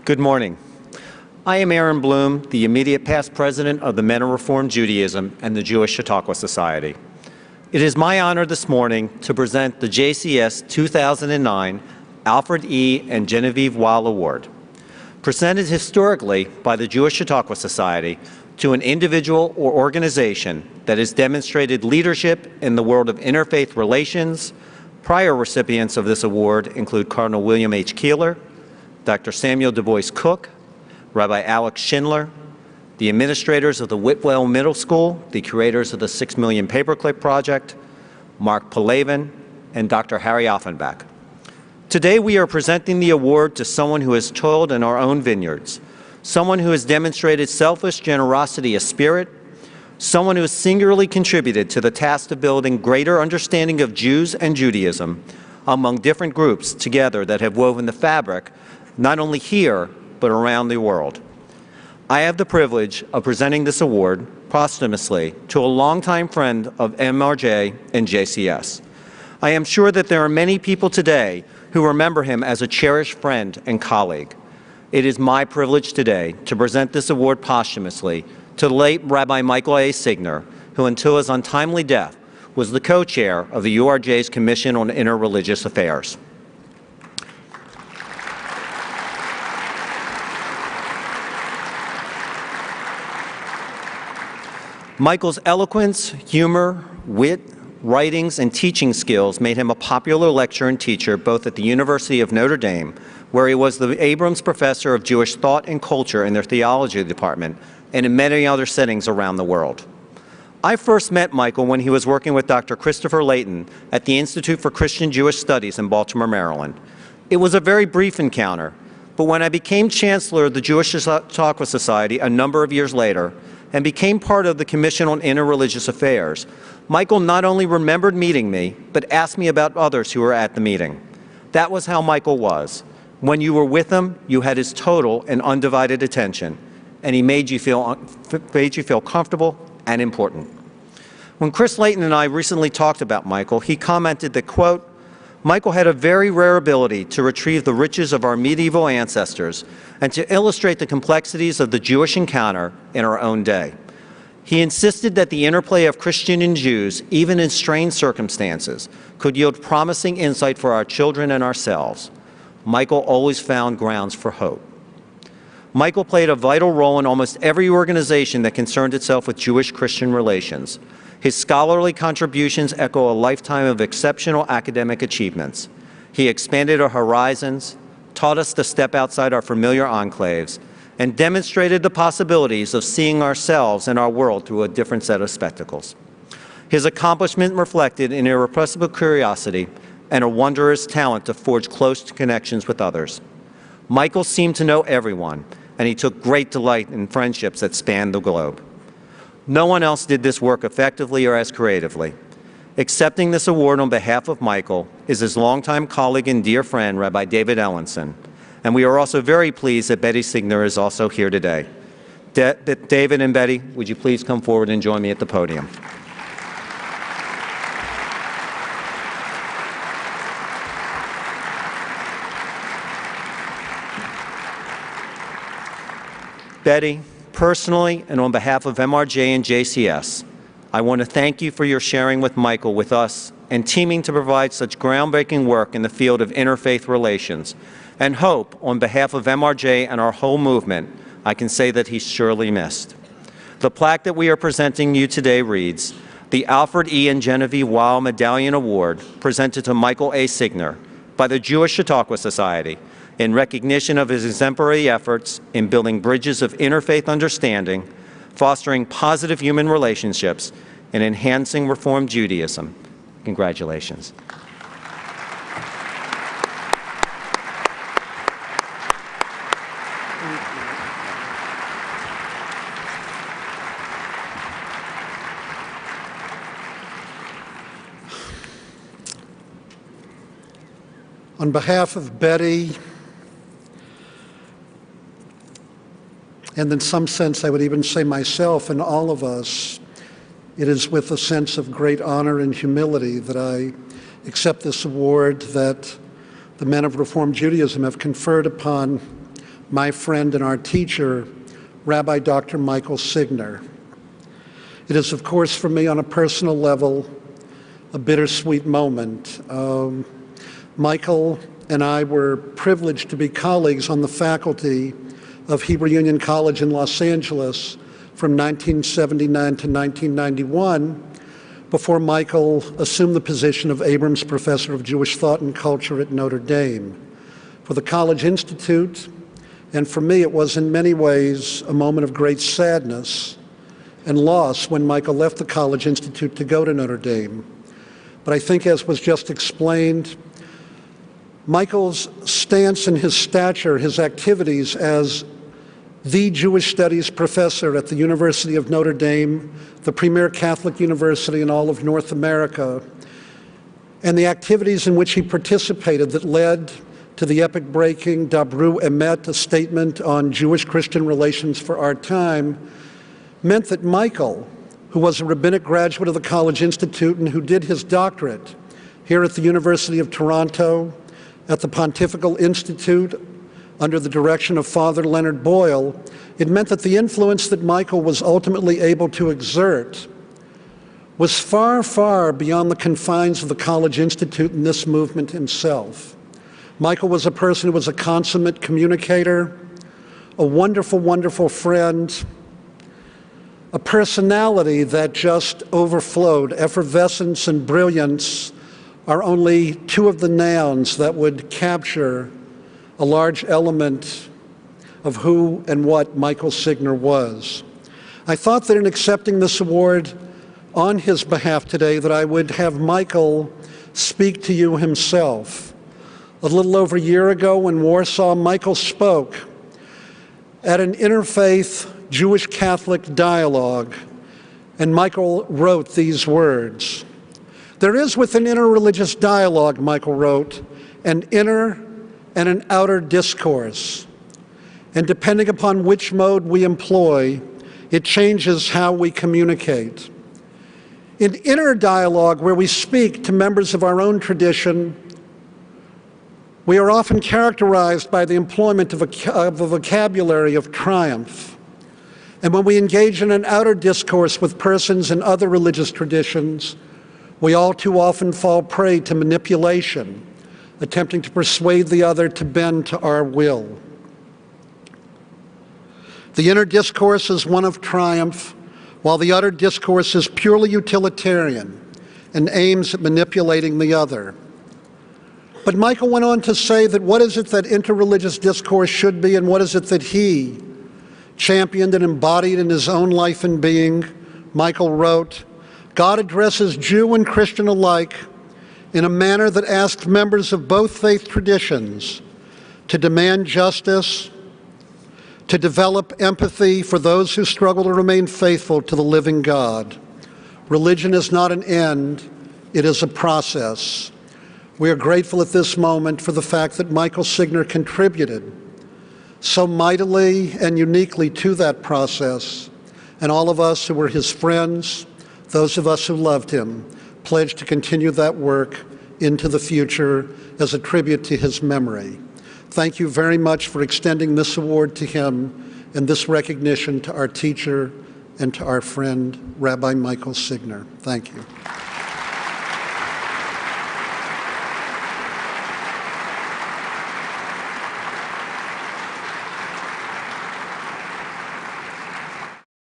Good morning. I am Aaron Bloom, the immediate past president of the Men of Reform Judaism and the Jewish Chautauqua Society. It is my honor this morning to present the JCS 2009 Alfred E. and Genevieve Weil Award, presented historically by the Jewish Chautauqua Society to an individual or organization that has demonstrated leadership in the world of interfaith relations. Prior recipients of this award include Cardinal William H. Keeler, Dr. Samuel Du Bois Cook, Rabbi Alex Schindler, the administrators of the Whitwell Middle School, the creators of the 6 Million Paperclip Project, Mark Palavin, and Dr. Harry Offenbach. Today we are presenting the award to someone who has toiled in our own vineyards, someone who has demonstrated selfless generosity of spirit, someone who has singularly contributed to the task of building greater understanding of Jews and Judaism among different groups together that have woven the fabric not only here, but around the world. I have the privilege of presenting this award posthumously to a longtime friend of MRJ and JCS. I am sure that there are many people today who remember him as a cherished friend and colleague. It is my privilege today to present this award posthumously to the late Rabbi Michael A. Signer, who until his untimely death was the co-chair of the URJ's Commission on Interreligious Affairs. Michael's eloquence, humor, wit, writings, and teaching skills made him a popular lecturer and teacher both at the University of Notre Dame, where he was the Abrams Professor of Jewish Thought and Culture in their theology department, and in many other settings around the world. I first met Michael when he was working with Dr. Christopher Layton at the Institute for Christian Jewish Studies in Baltimore, Maryland. It was a very brief encounter, but when I became Chancellor of the Jewish Chautauqua Society a number of years later, and became part of the Commission on Interreligious Affairs, Michael not only remembered meeting me, but asked me about others who were at the meeting. That was how Michael was. When you were with him, you had his total and undivided attention, and he made you feel comfortable and important. When Chris Layton and I recently talked about Michael, he commented that, quote, Michael had a very rare ability to retrieve the riches of our medieval ancestors and to illustrate the complexities of the Jewish encounter in our own day. He insisted that the interplay of Christian and Jews, even in strained circumstances, could yield promising insight for our children and ourselves. Michael always found grounds for hope. Michael played a vital role in almost every organization that concerned itself with Jewish-Christian relations. His scholarly contributions echo a lifetime of exceptional academic achievements. He expanded our horizons, taught us to step outside our familiar enclaves, and demonstrated the possibilities of seeing ourselves and our world through a different set of spectacles. His accomplishment reflected an irrepressible curiosity and a wondrous talent to forge close connections with others. Michael seemed to know everyone, and he took great delight in friendships that spanned the globe. No one else did this work effectively or as creatively. Accepting this award on behalf of Michael is his longtime colleague and dear friend, Rabbi David Ellenson. And we are also very pleased that Betty Signer is also here today. David and Betty, would you please come forward and join me at the podium? Betty, personally and on behalf of MRJ and JCS, I want to thank you for your sharing with Michael with us and teaming to provide such groundbreaking work in the field of interfaith relations. And hope, on behalf of MRJ and our whole movement, I can say that he's surely missed. The plaque that we are presenting you today reads, the Alfred E. and Genevieve Weil Medallion Award presented to Michael A. Signer by the Jewish Chautauqua Society in recognition of his exemplary efforts in building bridges of interfaith understanding, fostering positive human relationships, and enhancing Reform Judaism. Congratulations. On behalf of Betty, and in some sense I would even say myself and all of us, it is with a sense of great honor and humility that I accept this award that the men of Reform Judaism have conferred upon my friend and our teacher, Rabbi Dr. Michael Signer. It is, of course, for me on a personal level, a bittersweet moment. Michael and I were privileged to be colleagues on the faculty of Hebrew Union College in Los Angeles from 1979 to 1991, before Michael assumed the position of Abrams Professor of Jewish Thought and Culture at Notre Dame. For the College Institute, and for me, it was in many ways a moment of great sadness and loss when Michael left the College Institute to go to Notre Dame. But I think, as was just explained, Michael's stance and his stature, his activities as the Jewish Studies professor at the University of Notre Dame, the premier Catholic university in all of North America, and the activities in which he participated that led to the epic-breaking Dabru Emet, a statement on Jewish-Christian relations for our time, meant that Michael, who was a rabbinic graduate of the College Institute and who did his doctorate here at the University of Toronto, at the Pontifical Institute, under the direction of Father Leonard Boyle, it meant that the influence that Michael was ultimately able to exert was far, far beyond the confines of the College Institute and this movement himself. Michael was a person who was a consummate communicator, a wonderful, wonderful friend, a personality that just overflowed. Effervescence and brilliance are only two of the nouns that would capture a large element of who and what Michael Signer was. I thought that in accepting this award on his behalf today that I would have Michael speak to you himself. A little over a year ago in Warsaw, Michael spoke at an interfaith Jewish-Catholic dialogue, and Michael wrote these words. There is within interreligious dialogue, Michael wrote, an inner and an outer discourse. And depending upon which mode we employ, it changes how we communicate. In inner dialogue, where we speak to members of our own tradition, we are often characterized by the employment of a vocabulary of triumph. And when we engage in an outer discourse with persons in other religious traditions, we all too often fall prey to manipulation, attempting to persuade the other to bend to our will. The inner discourse is one of triumph, while the outer discourse is purely utilitarian and aims at manipulating the other. But Michael went on to say that what is it that interreligious discourse should be, and what is it that he championed and embodied in his own life and being? Michael wrote, God addresses Jew and Christian alike in a manner that asks members of both faith traditions to demand justice, to develop empathy for those who struggle to remain faithful to the living God. Religion is not an end, it is a process. We are grateful at this moment for the fact that Michael Signer contributed so mightily and uniquely to that process, and all of us who were his friends, those of us who loved him, pledged to continue that work into the future as a tribute to his memory. Thank you very much for extending this award to him and this recognition to our teacher and to our friend, Rabbi Michael Signer. Thank you.